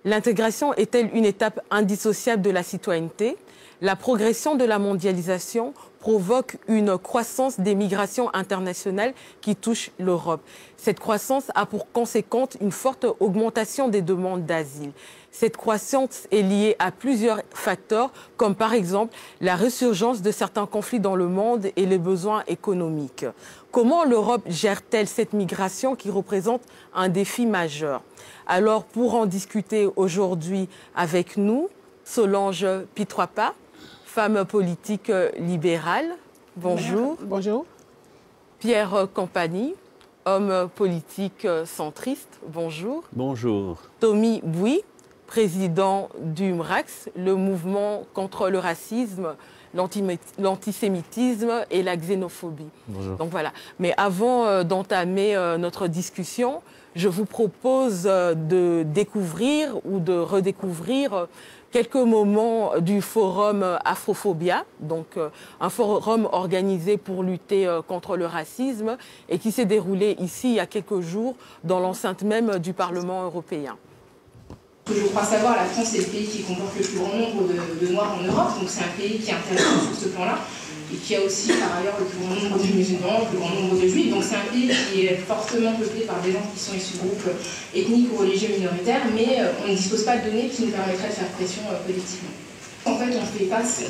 L'intégration est-elle une étape indissociable de la citoyenneté? La progression de la mondialisation provoque une croissance des migrations internationales qui touche l'Europe. Cette croissance a pour conséquence une forte augmentation des demandes d'asile. Cette croissance est liée à plusieurs facteurs, comme par exemple la résurgence de certains conflits dans le monde et les besoins économiques. Comment l'Europe gère-t-elle cette migration qui représente un défi majeur? Alors, pour en discuter aujourd'hui avec nous, Solange Pitroipa, femme politique libérale. Bonjour. Bonjour. Pierre Campagny, homme politique centriste. Bonjour. Bonjour. Tommy Bouy, président du MRAX, le mouvement contre le racisme, l'antisémitisme et la xénophobie. Bonjour. Donc voilà. Mais avant d'entamer notre discussion, je vous propose de découvrir ou de redécouvrir quelques moments du forum Afrophobia, donc un forum organisé pour lutter contre le racisme et qui s'est déroulé ici il y a quelques jours dans l'enceinte même du Parlement européen. Je crois savoir, la France est le pays qui comporte le plus grand nombre de Noirs en Europe, donc c'est un pays qui est intéressant sur ce plan-là, et qui a aussi par ailleurs le plus grand nombre de musulmans, le plus grand nombre de juifs, donc c'est un pays qui est fortement peuplé par des gens qui sont issus de groupes ethniques ou religieux minoritaires, mais on ne dispose pas de données qui nous permettraient de faire pression collectivement. En fait, on fait face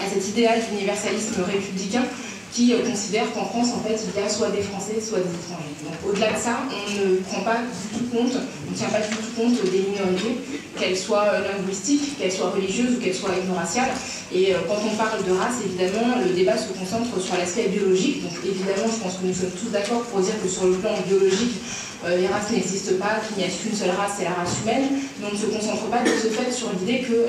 à cet idéal d'universalisme républicain qui considère qu'en France, en fait, il y a soit des Français, soit des étrangers. Donc au-delà de ça, on ne prend pas du tout compte, on ne tient pas du tout compte des minorités, qu'elles soient linguistiques, qu'elles soient religieuses ou qu'elles soient ethno-raciales. Et quand on parle de race, évidemment, le débat se concentre sur l'aspect biologique. Donc évidemment, je pense que nous sommes tous d'accord pour dire que sur le plan biologique, les races n'existent pas, qu'il n'y a qu'une seule race, c'est la race humaine, mais on ne se concentre pas de ce fait sur l'idée que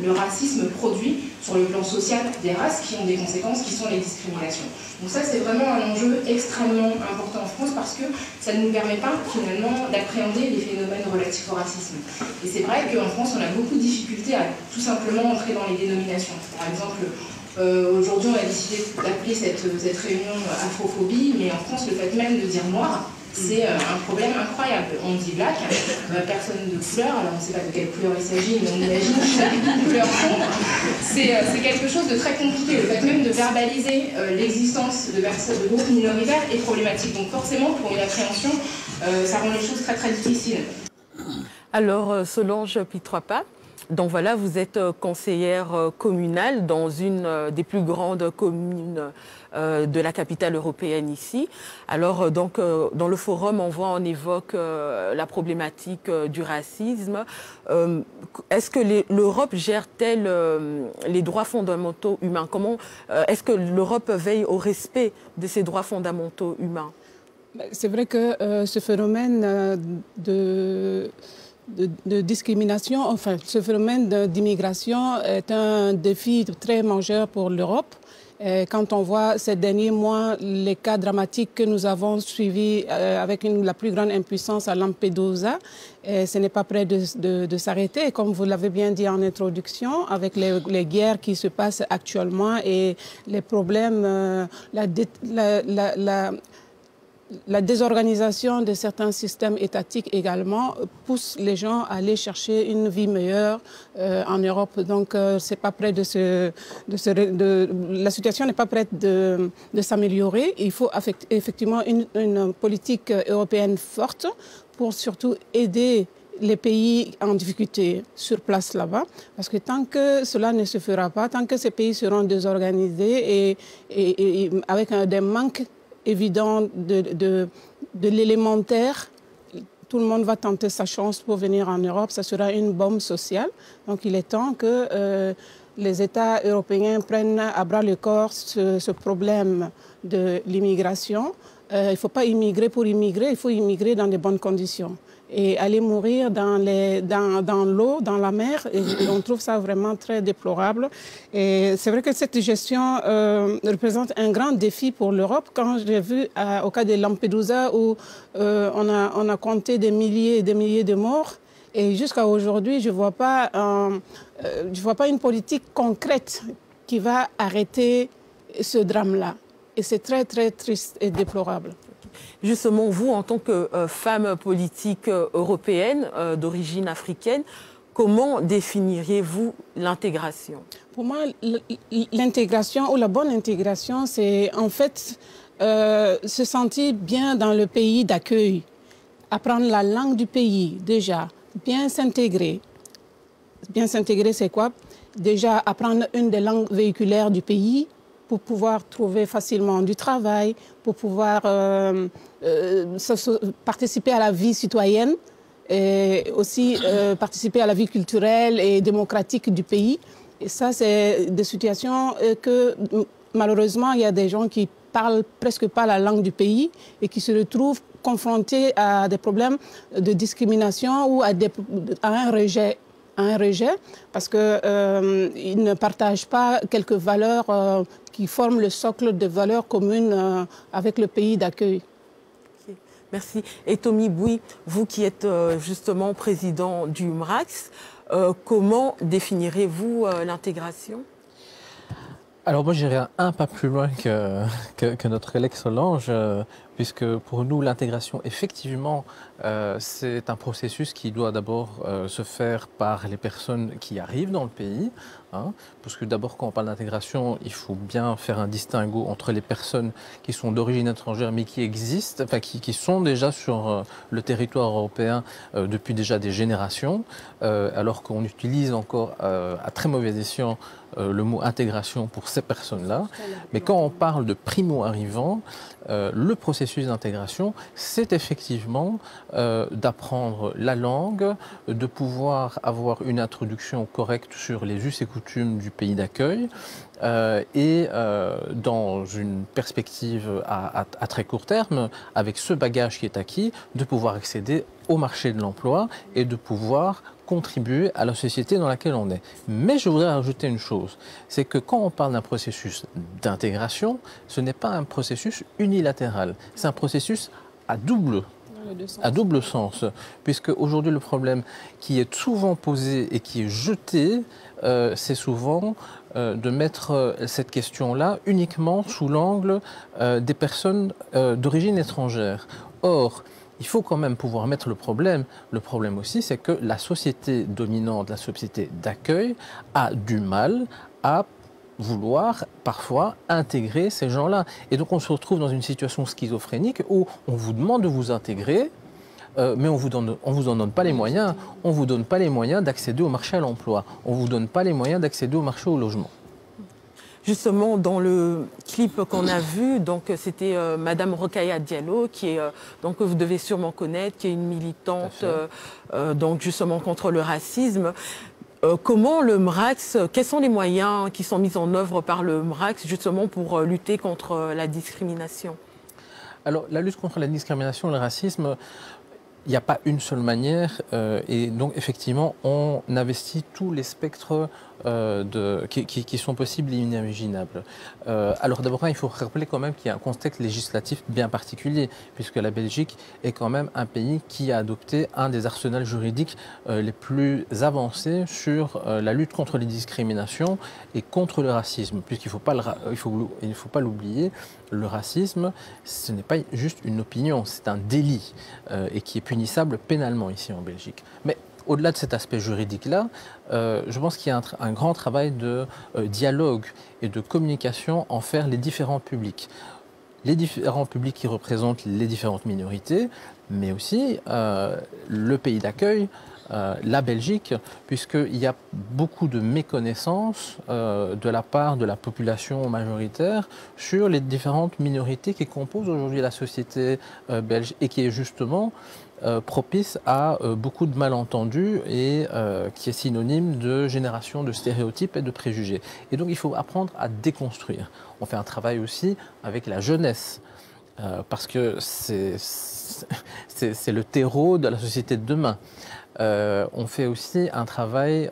le racisme produit sur le plan social des races qui ont des conséquences qui sont les discriminations. Donc ça, c'est vraiment un enjeu extrêmement important en France parce que ça ne nous permet pas finalement d'appréhender les phénomènes relatifs au racisme. Et c'est vrai qu'en France, on a beaucoup de difficultés à tout simplement entrer dans les dénominations. Par exemple, aujourd'hui, on a décidé d'appeler cette réunion Afrophobie, mais en France, le fait même de dire noir, c'est un problème incroyable. On dit black, personne de couleur, alors on ne sait pas de quelle couleur il s'agit, mais on imagine qu'il s'agit d'une couleur sombre. C'est quelque chose de très compliqué. Le fait même de verbaliser l'existence de groupes minoritaires est problématique. Donc forcément, pour une appréhension, ça rend les choses très très difficiles. Alors, Solange Pitroipa, donc voilà, vous êtes conseillère communale dans une des plus grandes communes de la capitale européenne ici. Alors donc dans le forum, on évoque la problématique du racisme. Est-ce que l'Europe gère-t-elle les droits fondamentaux humains? Comment est-ce que l'Europe veille au respect de ces droits fondamentaux humains? C'est vrai que ce phénomène de discrimination, enfin, ce phénomène d'immigration est un défi très majeur pour l'Europe. Quand on voit ces derniers mois les cas dramatiques que nous avons suivis avec la plus grande impuissance à Lampedusa, ce n'est pas près de s'arrêter. Comme vous l'avez bien dit en introduction, avec les guerres qui se passent actuellement et les problèmes, la désorganisation de certains systèmes étatiques également pousse les gens à aller chercher une vie meilleure en Europe. Donc, c'est pas près la situation n'est pas prête de s'améliorer. Il faut effectivement une politique européenne forte pour surtout aider les pays en difficulté sur place là-bas. Parce que tant que cela ne se fera pas, tant que ces pays seront désorganisés et avec des manques évident de l'élémentaire, tout le monde va tenter sa chance pour venir en Europe. Ça sera une bombe sociale. Donc il est temps que les États européens prennent à bras le corps ce problème de l'immigration. Il ne faut pas immigrer pour immigrer, il faut immigrer dans de bonnes conditions. Et aller mourir dans l'eau, dans la mer, et on trouve ça vraiment très déplorable. Et c'est vrai que cette gestion représente un grand défi pour l'Europe. Quand j'ai vu au cas de Lampedusa où on a compté des milliers et des milliers de morts, et jusqu'à aujourd'hui, je ne vois pas une politique concrète qui va arrêter ce drame-là. Et c'est très, très triste et déplorable. Justement, vous, en tant que femme politique européenne d'origine africaine, comment définiriez-vous l'intégration? Pour moi, l'intégration ou la bonne intégration, c'est en fait se sentir bien dans le pays d'accueil, apprendre la langue du pays déjà, bien s'intégrer. Bien s'intégrer, c'est quoi? Déjà apprendre une des langues véhiculaires du pays pour pouvoir trouver facilement du travail, pour pouvoir participer à la vie citoyenne et aussi participer à la vie culturelle et démocratique du pays. Et ça, c'est des situations que malheureusement, il y a des gens qui parlent presque pas la langue du pays et qui se retrouvent confrontés à des problèmes de discrimination ou à un rejet. Parce qu'ils ne partagent pas quelques valeurs qui forment le socle de valeurs communes avec le pays d'accueil. Okay. Merci. Et Tomi Bouy, vous qui êtes justement président du MRAX, comment définirez-vous l'intégration? Alors moi j'irai un pas plus loin que notre collègue Solange, puisque pour nous l'intégration effectivement c'est un processus qui doit d'abord se faire par les personnes qui arrivent dans le pays, hein, parce que d'abord quand on parle d'intégration il faut bien faire un distinguo entre les personnes qui sont d'origine étrangère mais qui existent, enfin qui sont déjà sur le territoire européen depuis déjà des générations, alors qu'on utilise encore à très mauvais escient le mot intégration pour ces personnes-là. Mais quand on parle de primo-arrivants, le processus d'intégration, c'est effectivement d'apprendre la langue, de pouvoir avoir une introduction correcte sur les us et coutumes du pays d'accueil, et dans une perspective à très court terme, avec ce bagage qui est acquis, de pouvoir accéder au marché de l'emploi et de pouvoir contribuer à la société dans laquelle on est. Mais je voudrais rajouter une chose, c'est que quand on parle d'un processus d'intégration, ce n'est pas un processus unilatéral, c'est un processus à double sens, puisque aujourd'hui le problème qui est souvent posé et qui est jeté, c'est souvent de mettre cette question-là uniquement sous l'angle des personnes d'origine étrangère. Or, il faut quand même pouvoir mettre le problème. Le problème aussi, c'est que la société dominante, la société d'accueil, a du mal à vouloir parfois intégrer ces gens-là. Et donc on se retrouve dans une situation schizophrénique où on vous demande de vous intégrer, mais on vous en donne pas les moyens. On vous donne pas les moyens d'accéder au marché à l'emploi. On vous donne pas les moyens d'accéder au marché au logement. Justement, dans le clip qu'on a vu, donc c'était Madame Rokhaya Diallo, qui est donc que vous devez sûrement connaître, qui est une militante donc justement contre le racisme. Comment le MRAX, quels sont les moyens qui sont mis en œuvre par le MRAX justement pour lutter contre la discrimination? Alors, la lutte contre la discrimination et le racisme, il n'y a pas une seule manière, et donc effectivement, on investit tous les spectres qui sont possibles et inimaginables. Alors d'abord, il faut rappeler quand même qu'il y a un contexte législatif bien particulier, puisque la Belgique est quand même un pays qui a adopté un des arsenals juridiques les plus avancés sur la lutte contre les discriminations et contre le racisme, puisqu'il ne faut pas l'oublier, le racisme, ce n'est pas juste une opinion, c'est un délit et qui est punissable pénalement ici en Belgique. Mais au-delà de cet aspect juridique-là, je pense qu'il y a un grand travail de dialogue et de communication envers les différents publics. Les différents publics qui représentent les différentes minorités, mais aussi le pays d'accueil, la Belgique, puisqu'il y a beaucoup de méconnaissance de la part de la population majoritaire sur les différentes minorités qui composent aujourd'hui la société belge et qui est justement propice à beaucoup de malentendus et qui est synonyme de génération de stéréotypes et de préjugés. Et donc il faut apprendre à déconstruire. On fait un travail aussi avec la jeunesse, parce que c'est le terreau de la société de demain. On fait aussi un travail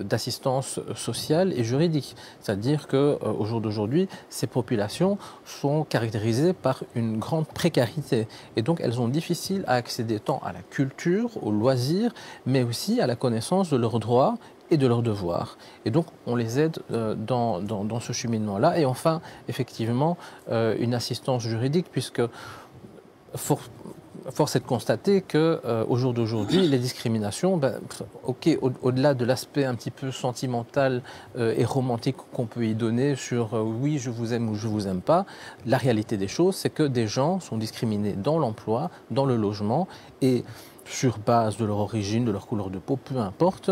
d'assistance sociale et juridique. C'est-à-dire qu'au jour d'aujourd'hui, ces populations sont caractérisées par une grande précarité. Et donc, elles ont difficile à accéder tant à la culture, aux loisirs, mais aussi à la connaissance de leurs droits et de leurs devoirs. Et donc, on les aide dans ce cheminement-là. Et enfin, effectivement, une assistance juridique, puisque force est de constater qu'au jour d'aujourd'hui, les discriminations, au-delà de l'aspect un petit peu sentimental et romantique qu'on peut y donner sur oui, je vous aime ou je vous aime pas, la réalité des choses, c'est que des gens sont discriminés dans l'emploi, dans le logement, et sur base de leur origine, de leur couleur de peau, peu importe,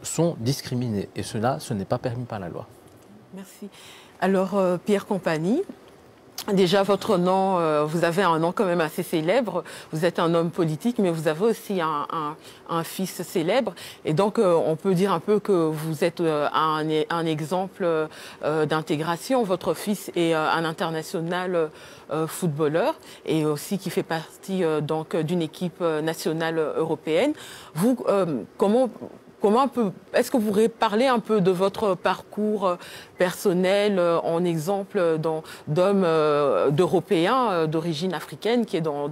sont discriminés. Et cela, ce n'est pas permis par la loi. Merci. Alors, Pierre Compagnie, déjà, votre nom, vous avez un nom quand même assez célèbre. Vous êtes un homme politique, mais vous avez aussi un fils célèbre. Et donc, on peut dire un peu que vous êtes un exemple d'intégration. Votre fils est un international footballeur et aussi qui fait partie donc d'une équipe nationale européenne. Vous, est-ce que vous pourriez parler un peu de votre parcours personnel en exemple d'homme d'Européen d'origine africaine qui est dans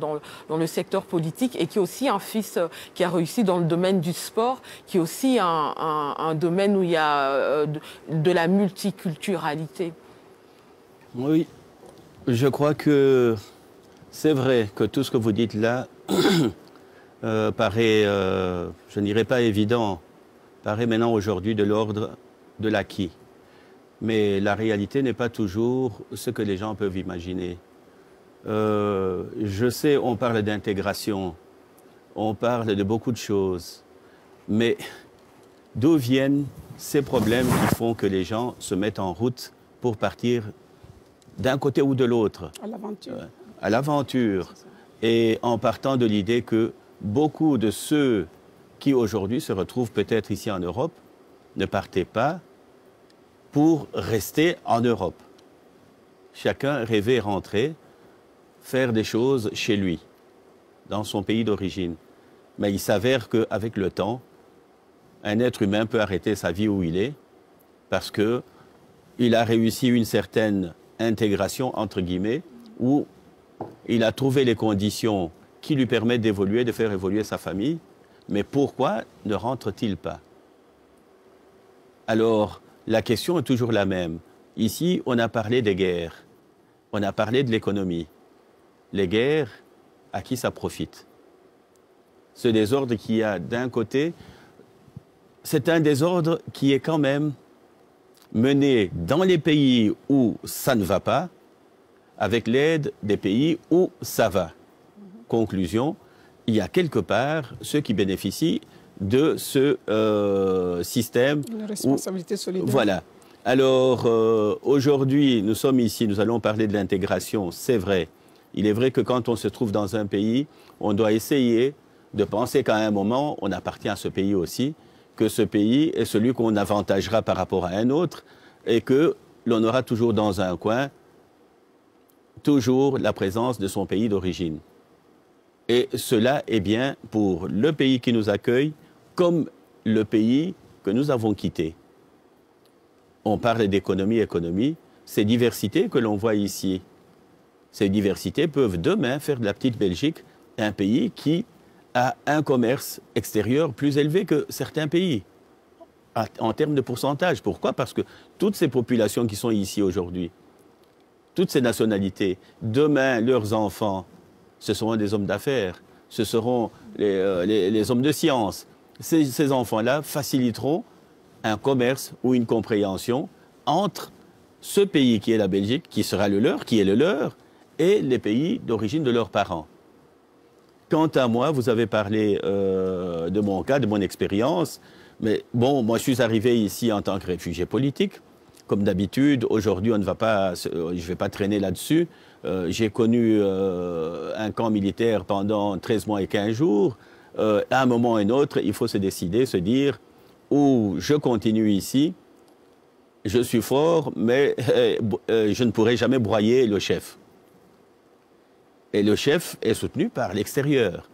le secteur politique et qui est aussi un fils qui a réussi dans le domaine du sport, qui est aussi un domaine où il y a de la multiculturalité? Oui, je crois que c'est vrai que tout ce que vous dites là paraît, je ne dirais pas évident, paraît maintenant aujourd'hui de l'ordre de l'acquis. Mais la réalité n'est pas toujours ce que les gens peuvent imaginer. Je sais, on parle d'intégration, on parle de beaucoup de choses, mais d'où viennent ces problèmes qui font que les gens se mettent en route pour partir d'un côté ou de l'autre? À l'aventure. À l'aventure. Et en partant de l'idée que beaucoup de ceux qui aujourd'hui se retrouvent peut-être ici en Europe, ne partaient pas pour rester en Europe. Chacun rêvait rentrer, faire des choses chez lui, dans son pays d'origine. Mais il s'avère qu'avec le temps, un être humain peut arrêter sa vie où il est, parce qu'il a réussi une certaine intégration, entre guillemets, où il a trouvé les conditions qui lui permettent d'évoluer, de faire évoluer sa famille. Mais pourquoi ne rentre-t-il pas? Alors, la question est toujours la même. Ici, on a parlé des guerres, on a parlé de l'économie. Les guerres, à qui ça profite? Ce désordre qu'il y a d'un côté, c'est un désordre qui est quand même mené dans les pays où ça ne va pas, avec l'aide des pays où ça va. Conclusion, il y a quelque part ceux qui bénéficient de ce système. Une responsabilité solidaire. Voilà. Alors, aujourd'hui, nous sommes ici, nous allons parler de l'intégration, c'est vrai. Il est vrai que quand on se trouve dans un pays, on doit essayer de penser qu'à un moment, on appartient à ce pays aussi, que ce pays est celui qu'on avantagera par rapport à un autre et que l'on aura toujours dans un coin, toujours la présence de son pays d'origine. Et cela est bien pour le pays qui nous accueille comme le pays que nous avons quitté. On parle d'économie, ces diversités que l'on voit ici, ces diversités peuvent demain faire de la petite Belgique un pays qui a un commerce extérieur plus élevé que certains pays, en termes de pourcentage. Pourquoi? Parce que toutes ces populations qui sont ici aujourd'hui, toutes ces nationalités, demain, leurs enfants, ce seront des hommes d'affaires, ce seront les hommes de science. Ces enfants-là faciliteront un commerce ou une compréhension entre ce pays qui est la Belgique, qui sera le leur, qui est le leur, et les pays d'origine de leurs parents. Quant à moi, vous avez parlé de mon cas, de mon expérience, mais bon, moi je suis arrivé ici en tant que réfugié politique. Comme d'habitude, aujourd'hui, je ne vais pas traîner là-dessus. J'ai connu un camp militaire pendant 13 mois et 15 jours. À un moment ou un autre, il faut se décider, se dire, ou je continue ici, je suis fort, mais je ne pourrai jamais broyer le chef. Et le chef est soutenu par l'extérieur.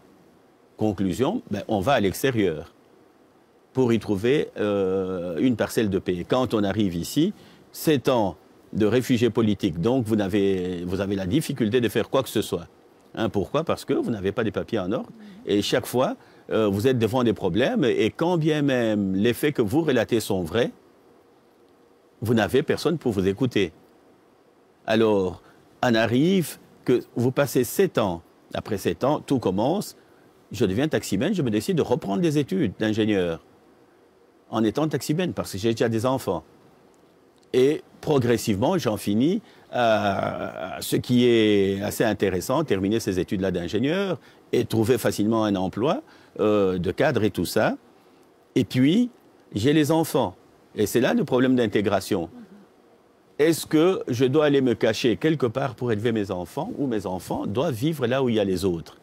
Conclusion, on va à l'extérieur pour y trouver une parcelle de paix. Quand on arrive ici, 7 ans de réfugiés politiques, donc vous avez la difficulté de faire quoi que ce soit. Hein, pourquoi? Parce que vous n'avez pas les papiers en ordre. Et chaque fois, vous êtes devant des problèmes. Et quand bien même les faits que vous relatez sont vrais, vous n'avez personne pour vous écouter. Alors, on arrive que vous passez 7 ans Après 7 ans, tout commence. Je deviens taximan, je me décide de reprendre des études d'ingénieur en étant taximan parce que j'ai déjà des enfants. Et progressivement, j'en finis à ce qui est assez intéressant, terminer ces études-là d'ingénieur et trouver facilement un emploi de cadre et tout ça. Et puis, j'ai les enfants. Et c'est là le problème d'intégration. Est-ce que je dois aller me cacher quelque part pour élever mes enfants ou mes enfants doivent vivre là où il y a les autres?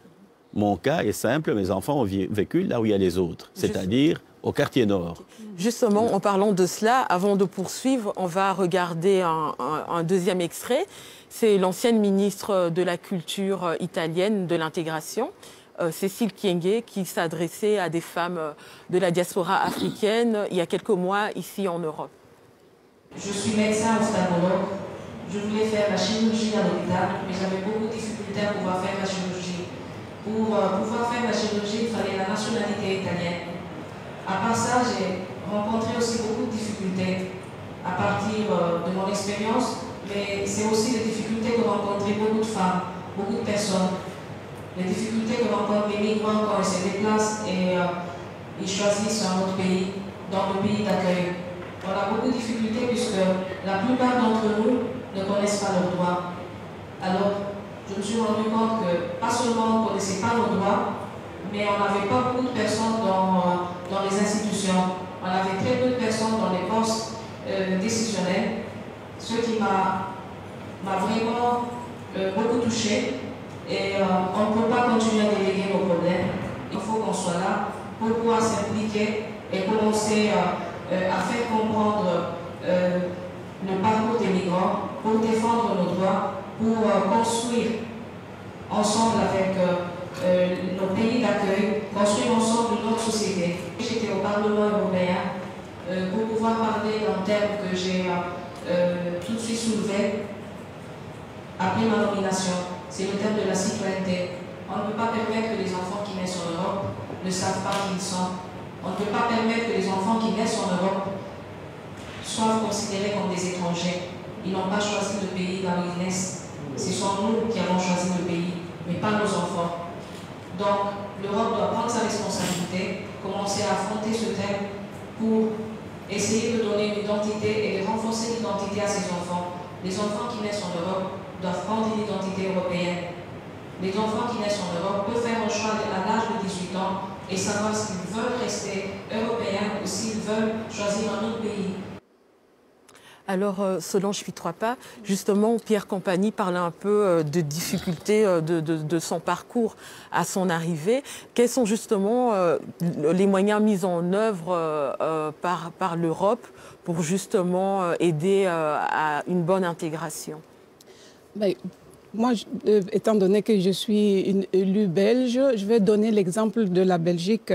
Mon cas est simple, mes enfants ont vécu là où il y a les autres, c'est-à-dire au quartier nord. Justement, en parlant de cela, avant de poursuivre, on va regarder un deuxième extrait. C'est l'ancienne ministre de la Culture italienne de l'intégration, Cécile Kyenge, qui s'adressait à des femmes de la diaspora africaine il y a quelques mois ici en Europe. Je suis médecin ophtalmologue. Je voulais faire la chirurgie à l'hôpital, mais j'avais beaucoup de difficultés à pouvoir faire la chirurgie. Pour pouvoir faire la chirurgie, il fallait la nationalité italienne. À part ça, j'ai rencontré aussi beaucoup de difficultés à partir de mon expérience, mais c'est aussi des difficultés que rencontrent beaucoup de femmes, beaucoup de personnes. Les difficultés que rencontrent les migrants quand ils se déplacent et ils choisissent un autre pays, dans le pays d'accueil. On a beaucoup de difficultés puisque la plupart d'entre nous ne connaissent pas leurs droits. Alors, je me suis rendu compte que pas seulement on ne connaissait pas nos droits, mais on n'avait pas beaucoup de personnes dans les institutions. On avait très peu de personnes dans les postes décisionnels, ce qui m'a vraiment beaucoup touchée. Et on ne peut pas continuer à déléguer nos problèmes. Il faut qu'on soit là pour pouvoir s'impliquer et commencer à faire comprendre le parcours des migrants, pour défendre nos droits, pour construire ensemble avec nos pays d'accueil, construire ensemble notre société. J'étais au Parlement européen pour pouvoir parler d'un thème que j'ai tout de suite soulevé après ma nomination. C'est le thème de la citoyenneté. On ne peut pas permettre que les enfants qui naissent en Europe ne savent pas qui ils sont. On ne peut pas permettre que les enfants qui naissent en Europe soient considérés comme des étrangers. Ils n'ont pas choisi le pays là où ils naissent. Ce sont nous qui avons choisi le pays, mais pas nos enfants. Donc, l'Europe doit prendre sa responsabilité, commencer à affronter ce thème pour essayer de donner une identité et de renforcer l'identité à ces enfants. Les enfants qui naissent en Europe doivent prendre une identité européenne. Les enfants qui naissent en Europe peuvent faire un choix à l'âge de 18 ans et savoir s'ils veulent rester européens ou s'ils veulent choisir un autre pays. Alors, Solange Pitroipa, justement, Pierre Campagny parlait un peu de difficultés de son parcours à son arrivée. Quels sont justement les moyens mis en œuvre par l'Europe pour justement aider à une bonne intégration? Moi, étant donné que je suis une élue belge, je vais donner l'exemple de la Belgique.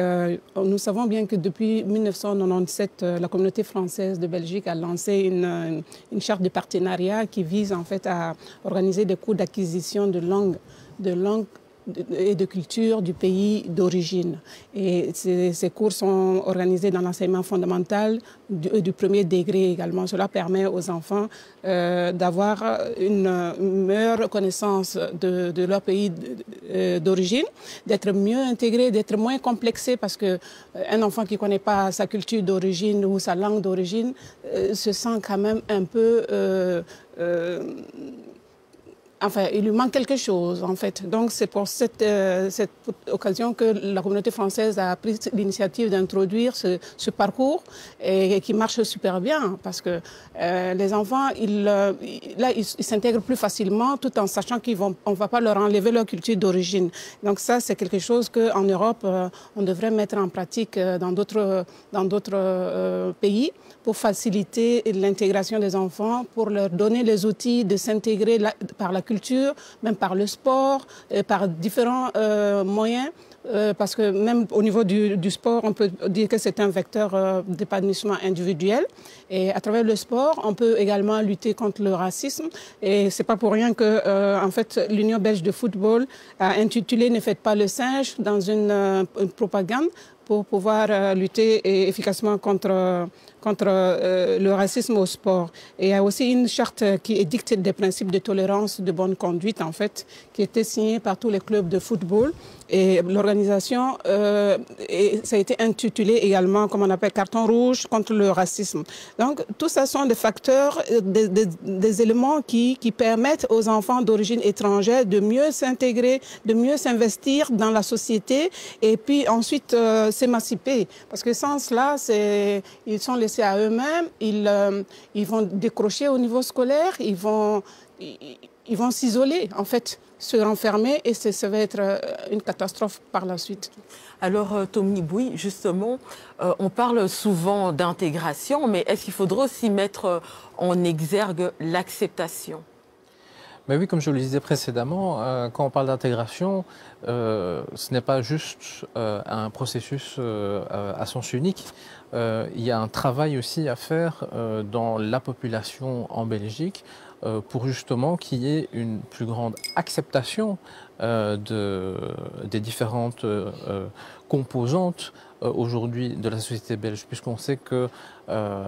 Nous savons bien que depuis 1997, la communauté française de Belgique a lancé une charte de partenariat qui vise en fait à organiser des cours d'acquisition de langue et de culture du pays d'origine. Et ces cours sont organisés dans l'enseignement fondamental du premier degré également. Cela permet aux enfants d'avoir une meilleure connaissance de leur pays d'origine, d'être mieux intégré, d'être moins complexé, parce qu'un enfant qui ne connaît pas sa culture d'origine ou sa langue d'origine se sent quand même un peu... Enfin, il lui manque quelque chose, en fait. Donc, c'est pour cette occasion que la communauté française a pris l'initiative d'introduire ce parcours et qui marche super bien, parce que les enfants, ils s'intègrent plus facilement, tout en sachant qu'on ne va pas leur enlever leur culture d'origine. Donc ça, c'est quelque chose qu'en Europe, on devrait mettre en pratique dans d'autres pays pour faciliter l'intégration des enfants, pour leur donner les outils de s'intégrer par la culture, même par le sport, par différents moyens. Parce que même au niveau du sport, on peut dire que c'est un vecteur d'épanouissement individuel. Et à travers le sport, on peut également lutter contre le racisme. Et c'est pas pour rien que, en fait, l'Union belge de football a intitulé « Ne faites pas le singe » dans une propagande pour pouvoir lutter efficacement contre le racisme au sport. Et il y a aussi une charte qui édicte des principes de tolérance, de bonne conduite, en fait, qui était signée par tous les clubs de football. Et l'organisation, ça a été intitulé également, comme on appelle, carton rouge contre le racisme. Donc, tout ça sont des facteurs, des éléments qui permettent aux enfants d'origine étrangère de mieux s'intégrer, de mieux s'investir dans la société et puis ensuite s'émanciper. Parce que sans cela, ils sont laissés à eux-mêmes, ils vont décrocher au niveau scolaire, ils vont s'isoler, en fait, se renfermer et ça va être une catastrophe par la suite. Alors, Tommy Bouy, justement, on parle souvent d'intégration, mais est-ce qu'il faudrait aussi mettre en exergue l'acceptation? Mais oui, comme je le disais précédemment, quand on parle d'intégration, ce n'est pas juste un processus à sens unique. Il y a un travail aussi à faire dans la population en Belgique pour justement qu'il y ait une plus grande acceptation des différentes composantes aujourd'hui de la société belge, puisqu'on sait que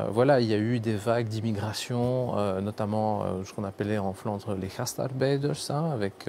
voilà, il y a eu des vagues d'immigration, notamment ce qu'on appelait en Flandre les gastarbeiders, avec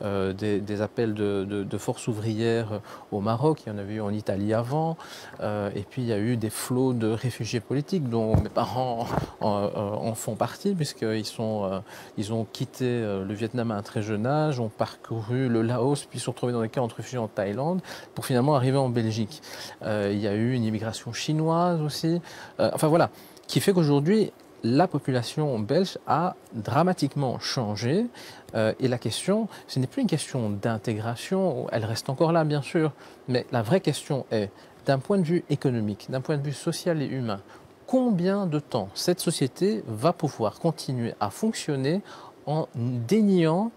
des appels de force ouvrière au Maroc, il y en avait eu en Italie avant, et puis il y a eu des flots de réfugiés politiques dont mes parents en font partie, puisqu'ils ont quitté le Vietnam à un très jeune âge, ont parcouru le Laos, puis se sont retrouvés dans des camps de réfugiés en Thaïlande, pour finalement arriver en Belgique. Il y a eu une immigration chinoise aussi, enfin voilà, qui fait qu'aujourd'hui, la population belge a dramatiquement changé. Et la question, ce n'est plus une question d'intégration, elle reste encore là bien sûr, mais la vraie question est, d'un point de vue économique, d'un point de vue social et humain, combien de temps cette société va pouvoir continuer à fonctionner en déniant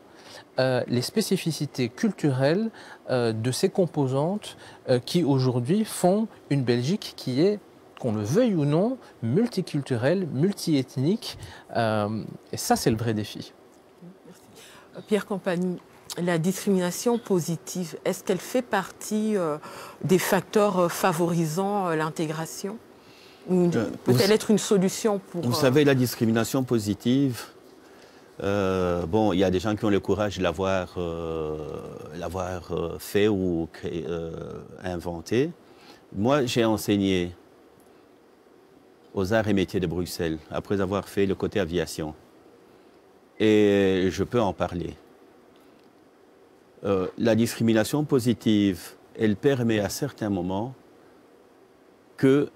les spécificités culturelles de ces composantes qui aujourd'hui font une Belgique qui est, qu'on le veuille ou non, multiculturelle, multiethnique. Et ça, c'est le vrai défi. Merci. Pierre Campagny, la discrimination positive, est-ce qu'elle fait partie des facteurs favorisant l'intégration? Peut-elle être une solution pour... Vous savez, la discrimination positive... bon, il y a des gens qui ont le courage de l'avoir fait ou inventé. Moi, j'ai enseigné aux arts et métiers de Bruxelles, après avoir fait le côté aviation. Et je peux en parler. La discrimination positive, elle permet à certains moments que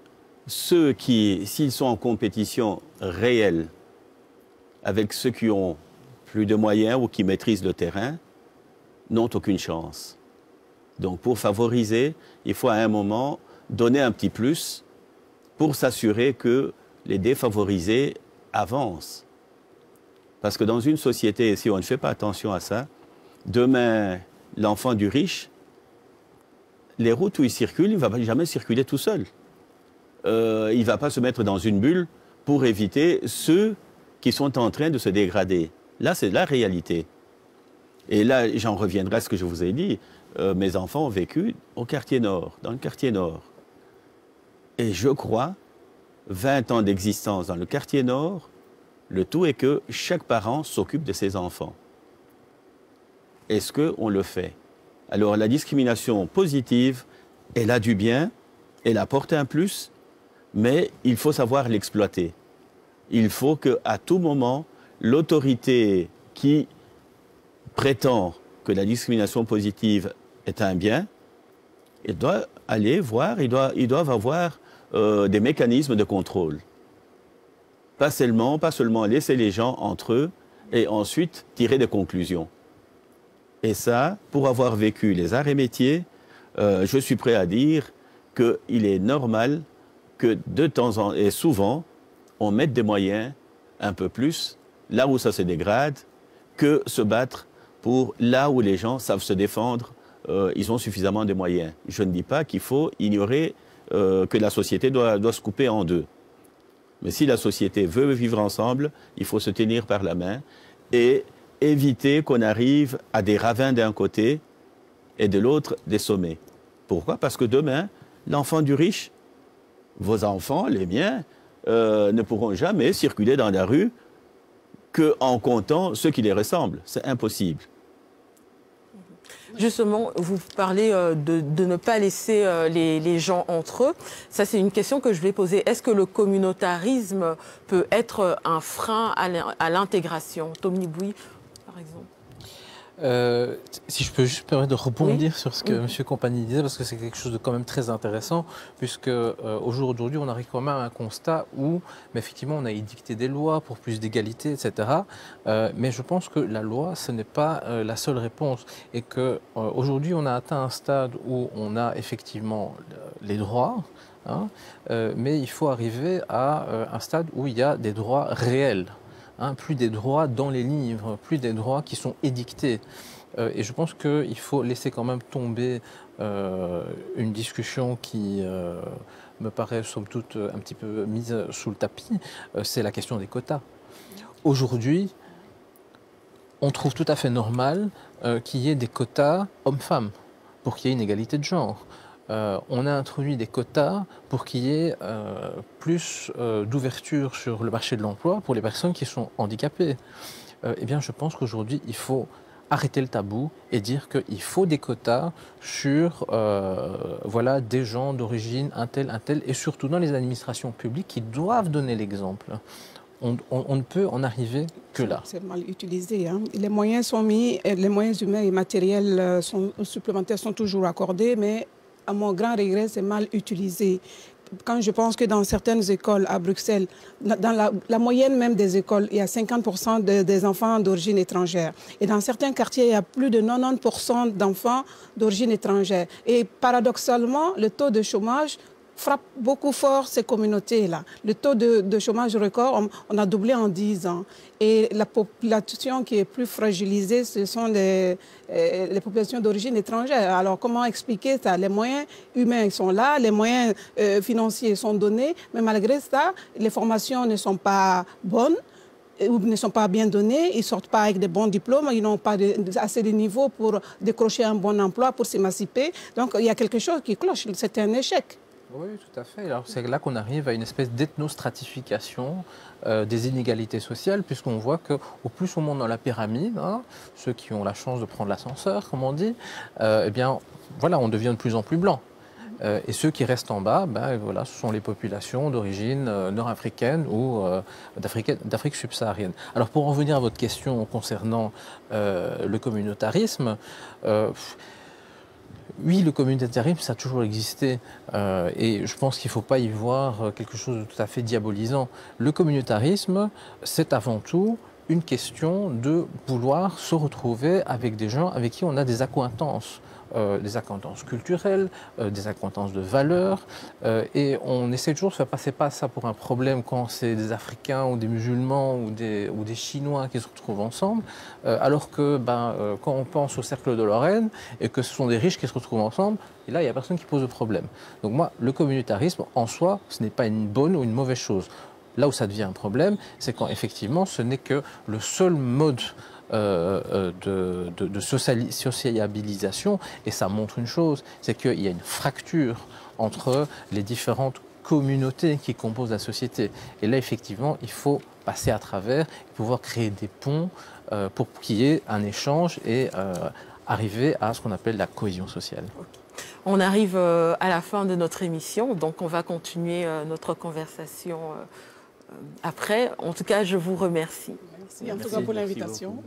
ceux qui, s'ils sont en compétition réelle, avec ceux qui ont plus de moyens ou qui maîtrisent le terrain, n'ont aucune chance. Donc pour favoriser, il faut à un moment donner un petit plus pour s'assurer que les défavorisés avancent. Parce que dans une société, si on ne fait pas attention à ça, demain, l'enfant du riche, les routes où il circule, il ne va jamais circuler tout seul. Il ne va pas se mettre dans une bulle pour éviter ceux qui sont en train de se dégrader. Là, c'est la réalité. Et là, j'en reviendrai à ce que je vous ai dit. Mes enfants ont vécu au quartier nord, dans le quartier nord. Et je crois, 20 ans d'existence dans le quartier nord, le tout est que chaque parent s'occupe de ses enfants. Est-ce qu'on le fait? Alors, la discrimination positive, elle a du bien, elle apporte un plus, mais il faut savoir l'exploiter. Il faut qu'à tout moment, l'autorité qui prétend que la discrimination positive est un bien, elle doit aller voir, ils doivent avoir des mécanismes de contrôle. Pas seulement laisser les gens entre eux et ensuite tirer des conclusions. Et ça, pour avoir vécu les arts et métiers, je suis prêt à dire qu'il est normal que de temps en temps, et souvent, on mette des moyens un peu plus là où ça se dégrade que se battre pour là où les gens savent se défendre, ils ont suffisamment de moyens. Je ne dis pas qu'il faut ignorer que la société doit se couper en deux. Mais si la société veut vivre ensemble, il faut se tenir par la main et éviter qu'on arrive à des ravins d'un côté et de l'autre des sommets. Pourquoi? Parce que demain, l'enfant du riche, vos enfants, les miens, ne pourront jamais circuler dans la rue qu'en comptant ceux qui les ressemblent. C'est impossible. Justement, vous parlez de ne pas laisser les gens entre eux. Ça, c'est une question que je vais poser. Est-ce que le communautarisme peut être un frein à l'intégration? Tommy Bouy, par exemple. Si je peux juste permettre de rebondir Oui. sur ce que M. Compagnie disait, parce que c'est quelque chose de quand même très intéressant, puisque au jour d'aujourd'hui, on arrive quand même à un constat où, effectivement, on a édicté des lois pour plus d'égalité, etc. Mais je pense que la loi, ce n'est pas la seule réponse, et qu'aujourd'hui, on a atteint un stade où on a effectivement les droits, hein, mais il faut arriver à un stade où il y a des droits réels. Hein, plus des droits dans les livres, plus des droits qui sont édictés. Et je pense qu'il faut laisser quand même tomber une discussion qui me paraît somme toute un petit peu mise sous le tapis, c'est la question des quotas. Aujourd'hui, on trouve tout à fait normal qu'il y ait des quotas hommes-femmes pour qu'il y ait une égalité de genre. On a introduit des quotas pour qu'il y ait plus d'ouverture sur le marché de l'emploi pour les personnes qui sont handicapées. Eh bien, je pense qu'aujourd'hui, il faut arrêter le tabou et dire qu'il faut des quotas sur voilà, des gens d'origine un tel, et surtout dans les administrations publiques qui doivent donner l'exemple. On ne peut en arriver que là. C'est mal utilisé. Hein. Les moyens sont mis, les moyens humains et matériels supplémentaires sont toujours accordés, mais à mon grand regret, c'est mal utilisé. Quand je pense que dans certaines écoles à Bruxelles, dans la moyenne même des écoles, il y a 50% des enfants d'origine étrangère. Et dans certains quartiers, il y a plus de 90% d'enfants d'origine étrangère. Et paradoxalement, le taux de chômage frappe beaucoup fort ces communautés-là. Le taux de chômage record, on a doublé en 10 ans. Et la population qui est plus fragilisée, ce sont les populations d'origine étrangère. Alors, comment expliquer ça? Les moyens humains sont là, les moyens financiers sont donnés, mais malgré ça, les formations ne sont pas bonnes ou ne sont pas bien donnés, ils ne sortent pas avec de bons diplômes, ils n'ont pas assez de niveau pour décrocher un bon emploi, pour s'émanciper. Donc, il y a quelque chose qui cloche. C'est un échec. Oui, tout à fait. Alors, c'est là qu'on arrive à une espèce d'ethnostratification des inégalités sociales, puisqu'on voit qu'au plus on monte dans la pyramide, hein, ceux qui ont la chance de prendre l'ascenseur, comme on dit, eh bien, voilà, on devient de plus en plus blanc. Et ceux qui restent en bas, ben, voilà, ce sont les populations d'origine nord-africaine ou d'Afrique subsaharienne. Alors, pour en revenir à votre question concernant le communautarisme, oui, le communautarisme, ça a toujours existé et je pense qu'il ne faut pas y voir quelque chose de tout à fait diabolisant. Le communautarisme, c'est avant tout une question de vouloir se retrouver avec des gens avec qui on a des accointances culturelles, des accointances de valeurs, et on essaie toujours de faire passer pas ça pour un problème quand c'est des Africains ou des musulmans ou des Chinois qui se retrouvent ensemble, alors que quand on pense au cercle de Lorraine et que ce sont des riches qui se retrouvent ensemble, et là il n'y a personne qui pose de problème. Donc moi, le communautarisme en soi, ce n'est pas une bonne ou une mauvaise chose. Là où ça devient un problème, c'est quand effectivement ce n'est que le seul mode de sociabilisation, et ça montre une chose, c'est qu'il y a une fracture entre les différentes communautés qui composent la société. Et là, effectivement, il faut passer à travers et pouvoir créer des ponts pour qu'il y ait un échange et arriver à ce qu'on appelle la cohésion sociale. On arrive à la fin de notre émission, donc on va continuer notre conversation après. En tout cas, je vous remercie. Merci en tout cas pour l'invitation.